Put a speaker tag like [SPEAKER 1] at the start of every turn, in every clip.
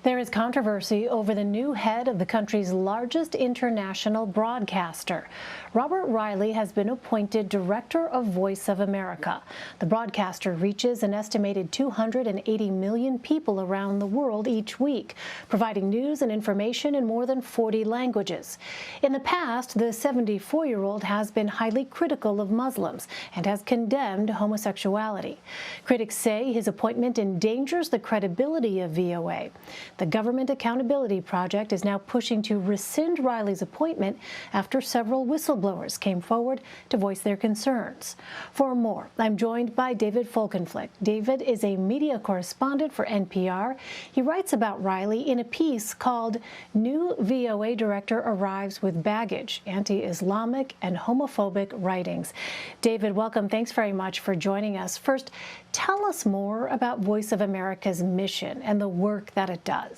[SPEAKER 1] There is controversy over the new head of the country's largest international broadcaster. Robert Reilly has been appointed Director of Voice of America. The broadcaster reaches an estimated 280 million people around the world each week, providing news and information in more than 40 languages. In the past, the 74-year-old has been highly critical of Muslims and has condemned homosexuality. Critics say his appointment endangers the credibility of VOA. The Government Accountability Project is now pushing to rescind Reilly's appointment after several whistleblowers came forward to voice their concerns. For more, I'm joined by David Folkenflik. David is a media correspondent for NPR. He writes about Reilly in a piece called "New VOA Director Arrives with Baggage: Anti-Islamic and Homophobic Writings." David, welcome. Thanks very much for joining us. First, tell us more about Voice of America's mission and the work that it does.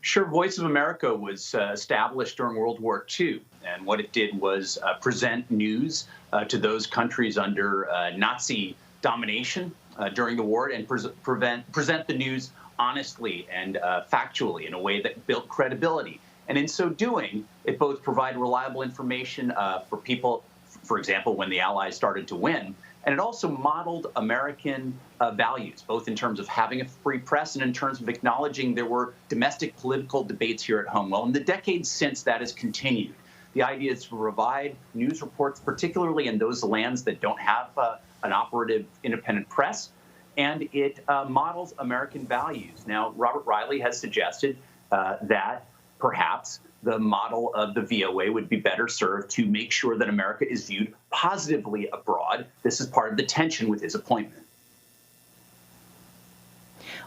[SPEAKER 2] Sure. Voice of America was established during World War II, and what it did was present news to those countries under Nazi domination during the war, and present the news honestly and factually in a way that built credibility. And in so doing, it both provided reliable information for people, for example, when the Allies started to win, and it also modeled American values, both in terms of having a free press and in terms of acknowledging there were domestic political debates here at home. Well, in the decades since, that has continued. The idea is to provide news reports, particularly in those lands that don't have an operative independent press, and it models American values. Now, Robert Reilly has suggested that perhaps the model of the VOA would be better served to make sure that America is viewed positively abroad. This is part of the tension with his appointment.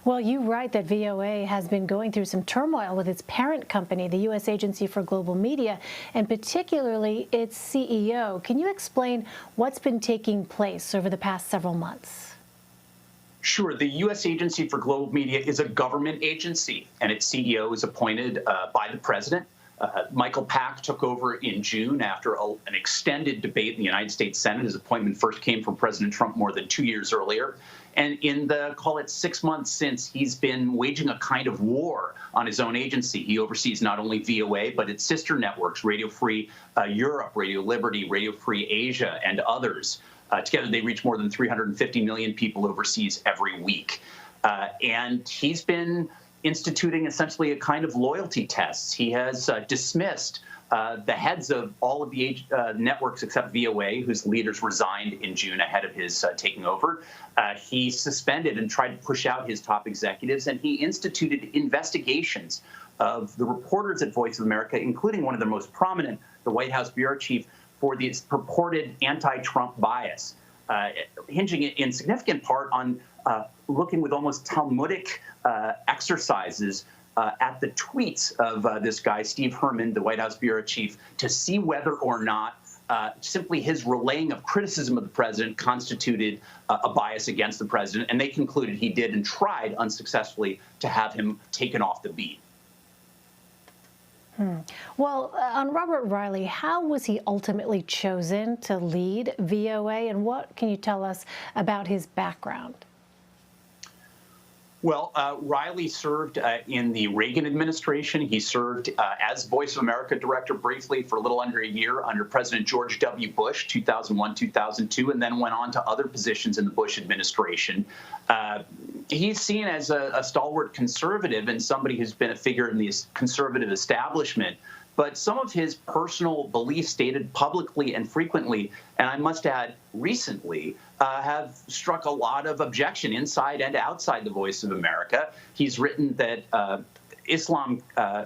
[SPEAKER 1] Well, you write that VOA has been going through some turmoil with its parent company, the U.S. Agency for Global Media, and particularly its CEO. Can you explain what's been taking place over the past several months?
[SPEAKER 2] Sure. The U.S. Agency for Global Media is a government agency, and its CEO is appointed by the president. Michael Pack took over in June after an extended debate in the United States Senate. His appointment first came from President Trump more than 2 years earlier. And in the, call it 6 months since, he's been waging a kind of war on his own agency. He oversees not only VOA, but its sister networks, Radio Free Europe, Radio Liberty, Radio Free Asia, and others. Together, they reach more than 350 million people overseas every week. And he's been instituting essentially a kind of loyalty tests. He has dismissed the heads of all of the networks except VOA, whose leaders resigned in June ahead of his taking over. He suspended and tried to push out his top executives, and he instituted investigations of the reporters at Voice of America, including one of their most prominent, the White House bureau chief, for this purported anti-Trump bias, hinging in significant part on looking with almost Talmudic exercises at the tweets of this guy, Steve Herman, the White House bureau chief, to see whether or not simply his relaying of criticism of the president constituted a bias against the president. And they concluded he did, and tried unsuccessfully to have him taken off the beat.
[SPEAKER 1] Well, on Robert Reilly, how was he ultimately chosen to lead VOA, and what can you tell us about his background?
[SPEAKER 2] Well, Reilly served in the Reagan administration. He served as Voice of America director briefly for a little under a year under President George W. Bush, 2001, 2002, and then went on to other positions in the Bush administration. He's seen as a stalwart conservative and somebody who's been a figure in the conservative establishment. But some of his personal beliefs, stated publicly and frequently, and I must add recently, have struck a lot of objection inside and outside the Voice of America. He's written that Islam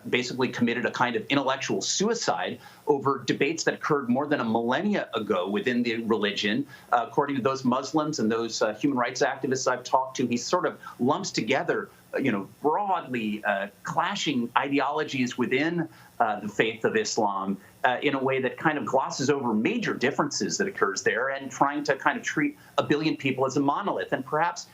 [SPEAKER 2] basically committed a kind of intellectual suicide over debates that occurred more than a millennia ago within the religion. According to those Muslims and those human rights activists I've talked to, he sort of lumps together, broadly clashing ideologies within the faith of Islam in a way that kind of glosses over major differences that occurs there, and trying to kind of treat a billion people as a monolith. And perhaps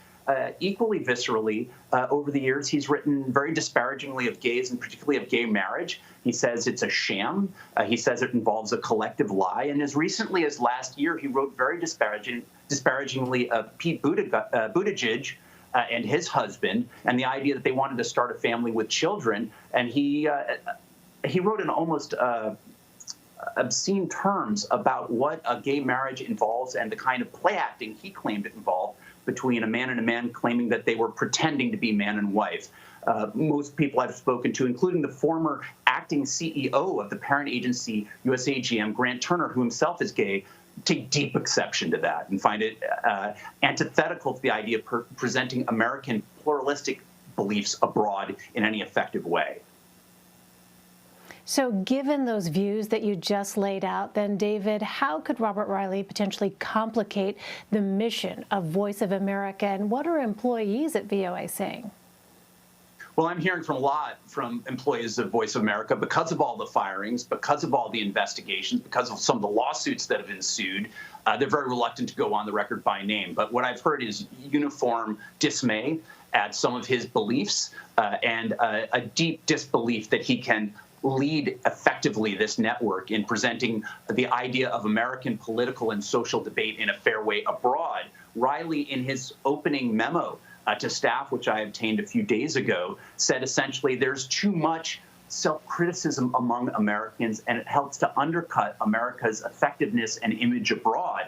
[SPEAKER 2] equally viscerally, over the years, he's written very disparagingly of gays, and particularly of gay marriage. He says it's a sham. He says it involves a collective lie. And as recently as last year, he wrote very disparagingly of Pete Buttigieg, and his husband, and the idea that they wanted to start a family with children. And he wrote in almost obscene terms about what a gay marriage involves and the kind of play acting he claimed it involved between a man and a man, claiming that they were pretending to be man and wife. Most people I've spoken to, including the former acting CEO of the parent agency USAGM, Grant Turner, who himself is gay, take deep exception to that and find it antithetical to the idea of presenting American pluralistic beliefs abroad in any effective way.
[SPEAKER 1] So given those views that you just laid out, then, David, how could Robert Reilly potentially complicate the mission of Voice of America, and what are employees at VOA saying?
[SPEAKER 2] Well, I'm hearing from a lot from employees of Voice of America because of all the firings, because of all the investigations, because of some of the lawsuits that have ensued. They're very reluctant to go on the record by name. But what I've heard is uniform dismay at some of his beliefs and a deep disbelief that he can lead effectively this network in presenting the idea of American political and social debate in a fair way abroad. Reilly, in his opening memo to staff, which I obtained a few days ago, said essentially there's too much self-criticism among Americans, and it helps to undercut America's effectiveness and image abroad.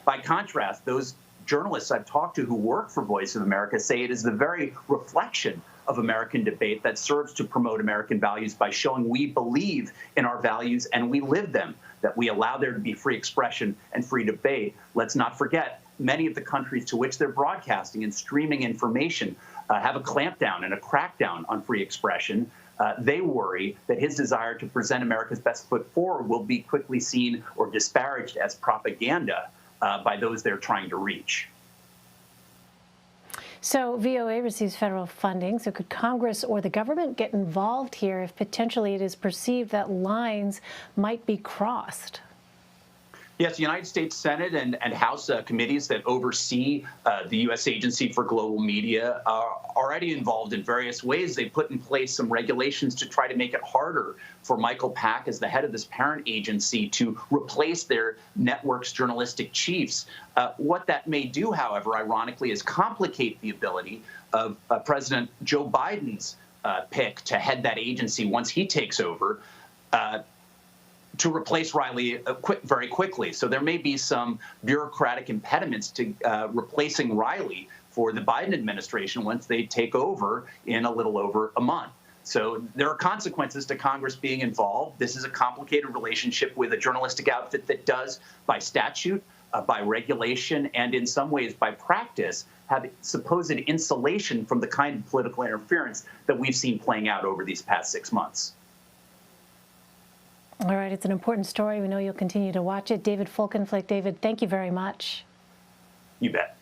[SPEAKER 2] By contrast, those journalists I've talked to who work for Voice of America say it is the very reflection of American debate that serves to promote American values by showing we believe in our values and we live them, that we allow there to be free expression and free debate. Let's not forget, many of the countries to which they're broadcasting and streaming information have a clampdown and a crackdown on free expression. They worry that his desire to present America's best foot forward will be quickly seen or disparaged as propaganda by those they're trying to reach.
[SPEAKER 1] So VOA receives federal funding. So could Congress or the government get involved here if potentially it is perceived that lines might be crossed?
[SPEAKER 2] Yes, the United States Senate and House committees that oversee the U.S. Agency for Global Media are already involved in various ways. They put in place some regulations to try to make it harder for Michael Pack, as the head of this parent agency, to replace their network's journalistic chiefs. What that may do, however, ironically, is complicate the ability of President Joe Biden's pick to head that agency once he takes over, to replace Reilly very quickly. So there may be some bureaucratic impediments to replacing Reilly for the Biden administration once they take over in a little over a month. So there are consequences to Congress being involved. This is a complicated relationship with a journalistic outfit that does, by statute, by regulation, and in some ways by practice, have supposed insulation from the kind of political interference that we've seen playing out over these past 6 months.
[SPEAKER 1] All right, it's an important story. We know you'll continue to watch it. David Folkenflik. David, thank you very much.
[SPEAKER 2] You bet.